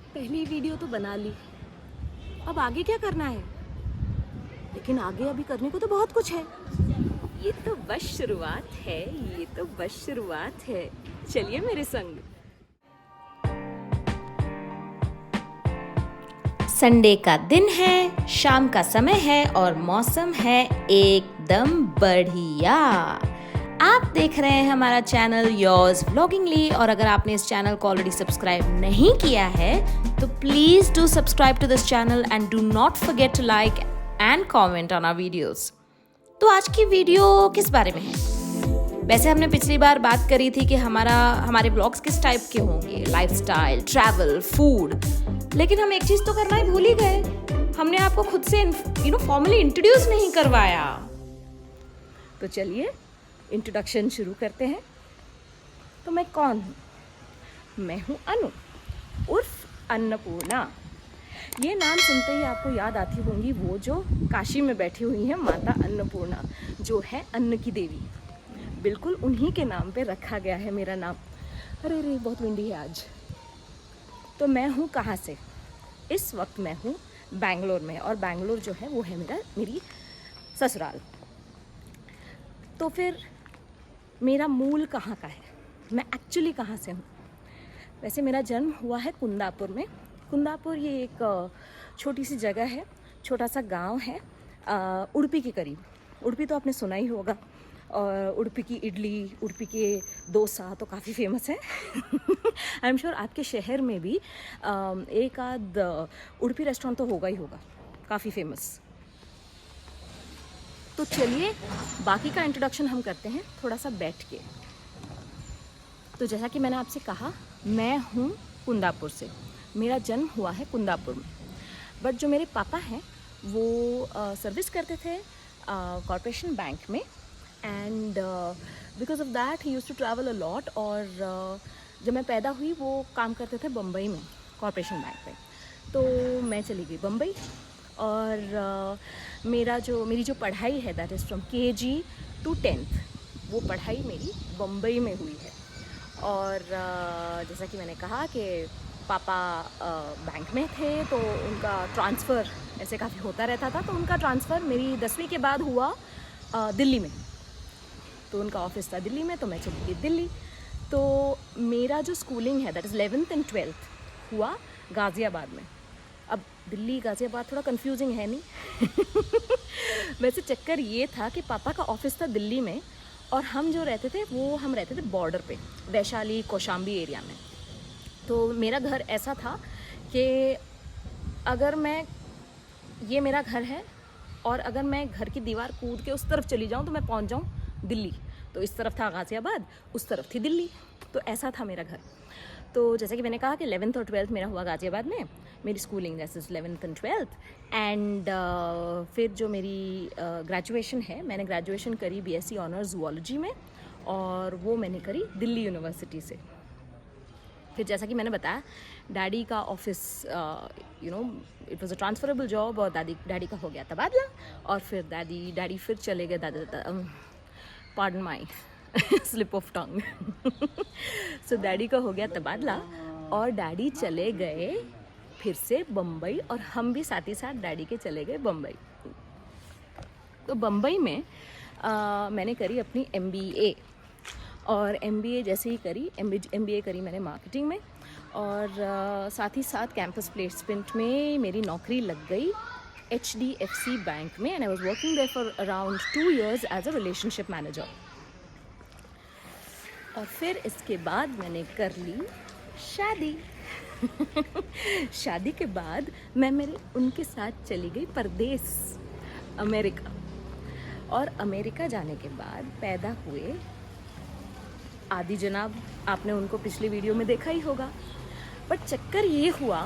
पहली वीडियो तो बना ली, अब आगे क्या करना है? लेकिन आगे अभी करने को तो बहुत कुछ है। ये तो बस शुरुआत है, ये तो बस शुरुआत है। चलिए मेरे संग। संडे का दिन है, शाम का समय है और मौसम है एकदम बढ़िया। आप देख रहे हैं हमारा चैनल योर्स व्लॉगिंगली, और अगर आपने इस चैनल को ऑलरेडी सब्सक्राइब नहीं किया है तो please do subscribe to this channel and do not forget to like and comment on our videos. तो आज की वीडियो किस बारे में है? वैसे हमने पिछली बार बात करी थी कि हमारे ब्लॉग्स किस टाइप के होंगे, लाइफस्टाइल, ट्रैवल, फूड। लेकिन हम एक चीज तो करना ही भूल ही गए, हमने आपको खुद से फॉर्मली इंट्रोड्यूस नहीं करवाया। तो चलिए इंट्रोडक्शन शुरू करते हैं। तो मैं कौन हूँ? मैं हूँ अनु उर्फ अन्नपूर्णा। ये नाम सुनते ही आपको याद आती होंगी वो जो काशी में बैठी हुई है माता अन्नपूर्णा, जो है अन्न की देवी। बिल्कुल उन्हीं के नाम पे रखा गया है मेरा नाम। अरे रे बहुत विंडी है आज। तो मैं हूँ कहाँ से? इस वक्त मैं हूँ बैंगलोर में, और बैंगलोर जो है वो है मेरी ससुराल। तो फिर मेरा मूल कहाँ का है, मैं एक्चुअली कहाँ से हूँ? वैसे मेरा जन्म हुआ है कुंदापुर में। कुंदापुर ये एक छोटी सी जगह है, छोटा सा गांव है उडुपी के करीब। उडुपी तो आपने सुना ही होगा, और उडुपी की इडली, उडुपी के डोसा तो काफ़ी फेमस है। आई एम श्योर आपके शहर में भी एक आध उडुपी रेस्टोरेंट तो होगा ही होगा, काफ़ी फेमस। तो चलिए बाकी का इंट्रोडक्शन हम करते हैं थोड़ा सा बैठ के। तो जैसा कि मैंने आपसे कहा, मैं हूँ कुंदापुर से, मेरा जन्म हुआ है कुंदापुर में। बट जो मेरे पापा हैं वो सर्विस करते थे कॉरपोरेशन बैंक में, and because of that he used to travel a lot. और जब मैं पैदा हुई वो काम करते थे बम्बई में, कॉरपोरेशन बैंक में। तो मैं चली गई बम्बई, और मेरी जो पढ़ाई है that is from KG to 10th, वो पढ़ाई मेरी बम्बई में हुई है। और जैसा कि मैंने कहा कि पापा बैंक में थे, तो उनका ट्रांसफ़र ऐसे काफ़ी होता रहता था। तो उनका ट्रांसफ़र मेरी 10वीं के बाद हुआ दिल्ली में। तो उनका ऑफिस था दिल्ली में, तो मैं चली गई दिल्ली। तो मेरा जो स्कूलिंग है that is 11th and 12th हुआ गाज़ियाबाद में। अब दिल्ली गाज़ियाबाद थोड़ा कंफ्यूजिंग है नहीं? वैसे चक्कर ये था कि पापा का ऑफिस था दिल्ली में, और हम जो रहते थे हम रहते थे बॉर्डर पे, वैशाली कौशाम्बी एरिया में। तो मेरा घर ऐसा था कि अगर ये मेरा घर है, और अगर मैं घर की दीवार कूद के उस तरफ चली जाऊँ तो मैं पहुँच जाऊँ दिल्ली। तो इस तरफ था गाज़ियाबाद, उस तरफ थी दिल्ली। तो ऐसा था मेरा घर। तो जैसे कि मैंने कहा कि 11th और 12th मेरा हुआ गाज़ियाबाद में, मेरी स्कूलिंग जैसे 11th and 12th। एंड फिर जो मेरी ग्रेजुएशन है, मैंने ग्रेजुएशन करी BSc ऑनर्स ज़ूलॉजी में, और वो मैंने करी दिल्ली यूनिवर्सिटी से। फिर जैसा कि मैंने बताया, डैडी का office it was a transferable job, और डैडी का हो गया तबादला। और फिर डैडी फिर चले गए pardon my slip of tongue. So daddy का हो गया तबादला, और डैडी चले गए फिर से बम्बई, और हम भी साथ ही साथ डैडी के चले गए बम्बई। तो बम्बई में मैंने करी अपनी MBA, और MBA जैसे ही करी, MBA करी मैंने मार्केटिंग में, और साथ ही साथ कैंपस प्लेसमेंट में मेरी नौकरी लग गई HDFC बैंक में, and I was working there for around 2 years as a relationship manager. और फिर इसके बाद मैंने कर ली शादी। शादी के बाद मैं उनके साथ चली गई परदेस, अमेरिका। और अमेरिका जाने के बाद पैदा हुए आदि जनाब। आपने उनको पिछली वीडियो में देखा ही होगा। बट चक्कर ये हुआ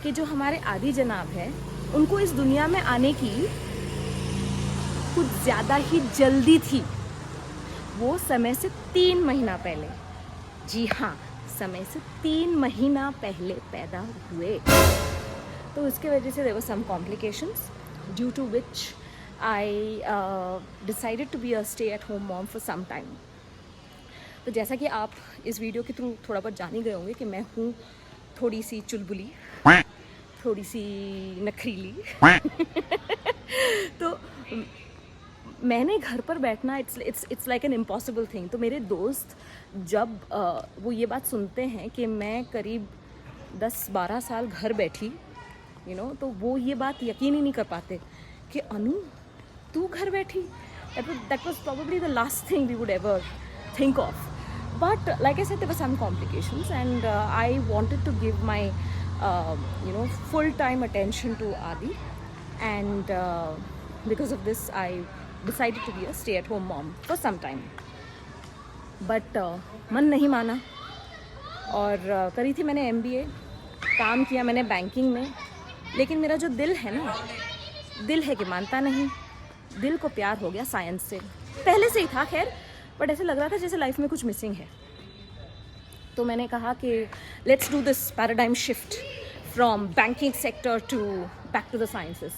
कि जो हमारे आदि जनाब हैं, उनको इस दुनिया में आने की कुछ ज़्यादा ही जल्दी थी। वो समय से 3 महीना पहले, जी हाँ, समय से 3 महीना पहले पैदा हुए। तो उसके वजह से there were some complications, due to which I decided to be a stay at home mom for some time. तो जैसा कि आप इस वीडियो के थ्रू थोड़ा बहुत जान ही गए होंगे कि मैं हूँ थोड़ी सी चुलबुली, थोड़ी सी नखरीली तो मैंने घर पर बैठना it's like an impossible thing. तो मेरे दोस्त जब वो ये बात सुनते हैं कि मैं करीब 10-12 साल घर बैठी तो वो ये बात यकीन ही नहीं कर पाते कि अनु तू घर बैठी। That was probably the last thing we would ever think of. But like I said, there were some complications, and I wanted to give my full-time attention to Adi, and because of this I decided to be a stay-at-home mom for some time. But मन नहीं माना और करी थी मैंने MBA, काम किया मैंने बैंकिंग में, लेकिन मेरा जो दिल है ना, दिल है कि मानता नहीं। दिल को प्यार हो गया साइंस से, पहले से ही था खैर, बट ऐसे लग रहा था जैसे लाइफ में कुछ मिसिंग है। तो मैंने कहा कि let's do this paradigm shift from banking sector to back to the sciences.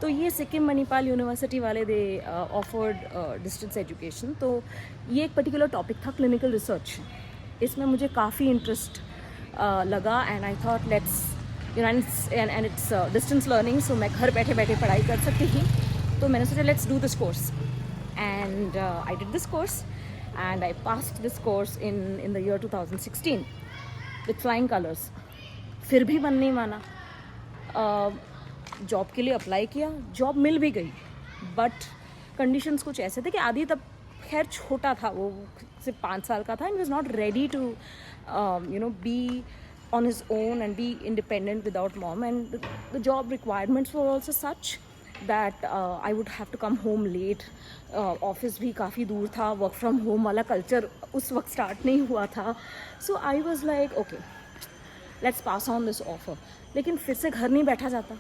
तो ये सिक्किम मणिपाल यूनिवर्सिटी वाले दे ऑफर्ड डिस्टेंस एजुकेशन। तो ये एक पर्टिकुलर टॉपिक था क्लिनिकल रिसर्च, इसमें मुझे काफ़ी इंटरेस्ट लगा and I thought let's and it's distance learning, so मैं घर बैठे बैठे पढ़ाई कर सकती थी। तो मैंने सोचा let's do this course and I did this course and I passed this course in the year 2016 with flying colors. फिर भी मन नहीं माना, जॉब के लिए अप्लाई किया, जॉब मिल भी गई, बट कंडीशंस कुछ ऐसे थे कि आदि तब खैर छोटा था, वो सिर्फ 5 साल का था and was not ready to be on his own and be independent without mom, and the job requirements were also such that I would have to come home late. Office भी काफ़ी दूर था, वर्क फ्रॉम होम वाला culture उस वक्त start नहीं हुआ था। So I was like okay let's pass on this offer. लेकिन फिर से घर नहीं बैठा जाता।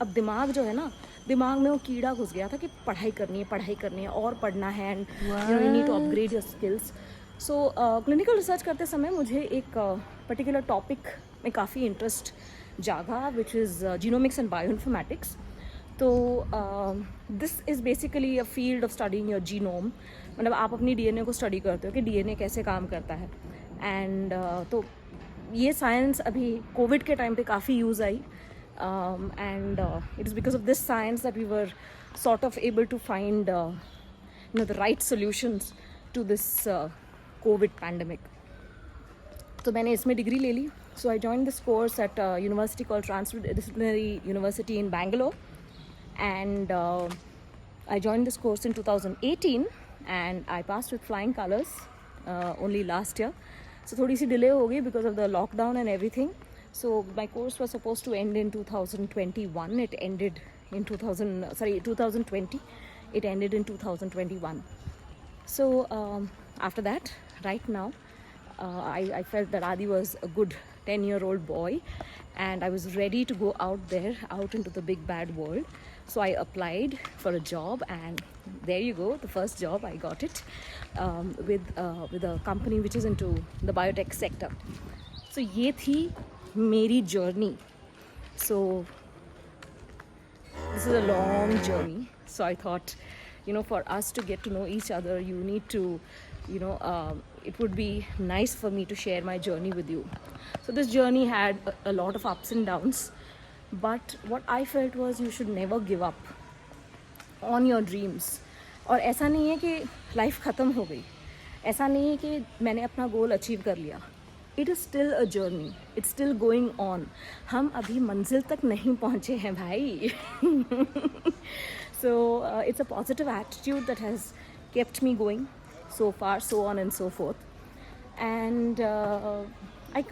अब दिमाग जो है ना, दिमाग में वो कीड़ा घुस गया था कि पढ़ाई करनी है और पढ़ना है, and you need to upgrade your skills. So clinical research करते समय मुझे एक पर्टिकुलर टॉपिक में काफ़ी इंटरेस्ट जागा, which is genomics and bioinformatics. तो this is basically a field of studying your genome, मतलब आप अपनी DNA को स्टडी करते हो कि DNA कैसे काम करता है। एंड तो ये साइंस अभी कोविड के टाइम पे काफ़ी यूज़ आई, and it is because of this science that we were sort of able to find the right solutions to this COVID pandemic. तो मैंने इसमें डिग्री ले ली। So I join this course at university called transdisciplinary university in Bangalore, and I joined this course in 2018 and I passed with flying colors only last year. So थोड़ी सी delay हो गई because of the lockdown and everything. So my course was supposed to end in 2021. It ended in 2020. It ended in 2021. So after that, right now, I felt that Adi was a good 10-year-old boy and I was ready to go out there, out into the big bad world. So I applied for a job and there you go, the first job I got it with a company which is into the biotech sector. So ये थी मेरी journey. So this is a long journey. So I thought, for us to get to know each other, you need to, it would be nice for me to share my journey with you. So this journey had a lot of ups and downs. But what I felt was you should never give up on your dreams. और ऐसा नहीं है कि life ख़त्म हो गई, ऐसा नहीं है कि मैंने अपना गोल अचीव कर लिया। It is still a journey, it's still going on. हम अभी मंजिल तक नहीं पहुँचे हैं भाई। So it's a positive attitude that has kept me going so far, so on and so forth. And I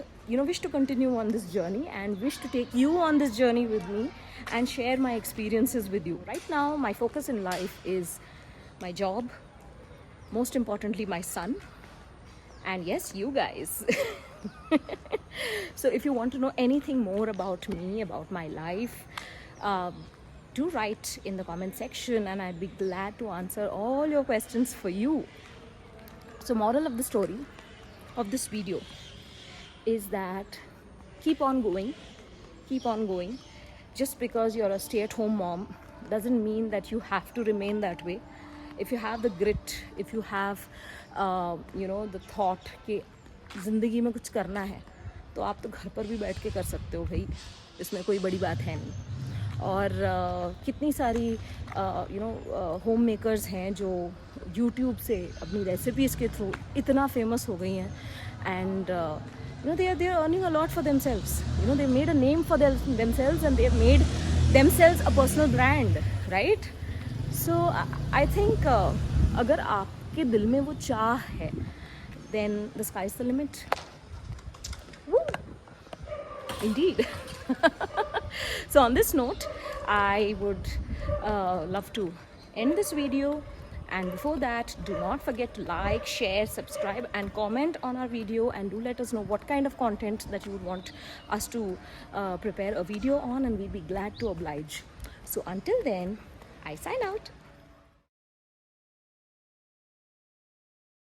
wish to continue on this journey and wish to take you on this journey with me and share my experiences with you. Right now, my focus in life is my job, most importantly, my son, and yes, you guys. So if you want to know anything more about me, about my life, do write in the comment section and I'd be glad to answer all your questions for you. So moral of the story of this video is that keep on going. Just because you're a stay-at-home mom doesn't mean that you have to remain that way. If you have the grit, if you have the thought कि ज़िंदगी में कुछ करना है, तो आप तो घर पर भी बैठ के कर सकते हो भाई, इसमें कोई बड़ी बात है नहीं। और कितनी सारी होम मेकर्स हैं जो यूट्यूब से अपनी रेसिपीज़ के थ्रू इतना फेमस हो गई हैं, and they are earning a lot for themselves. They made a name for themselves, and they have made themselves a personal brand, right? So I think अगर आपके दिल में वो चाह है, then the sky is the limit. Woo! Indeed. So on this note, I would love to end this video. And before that, do not forget to like, share, subscribe and comment on our video, and do let us know what kind of content that you would want us to prepare a video on, and we'll be glad to oblige. So until then, I sign out.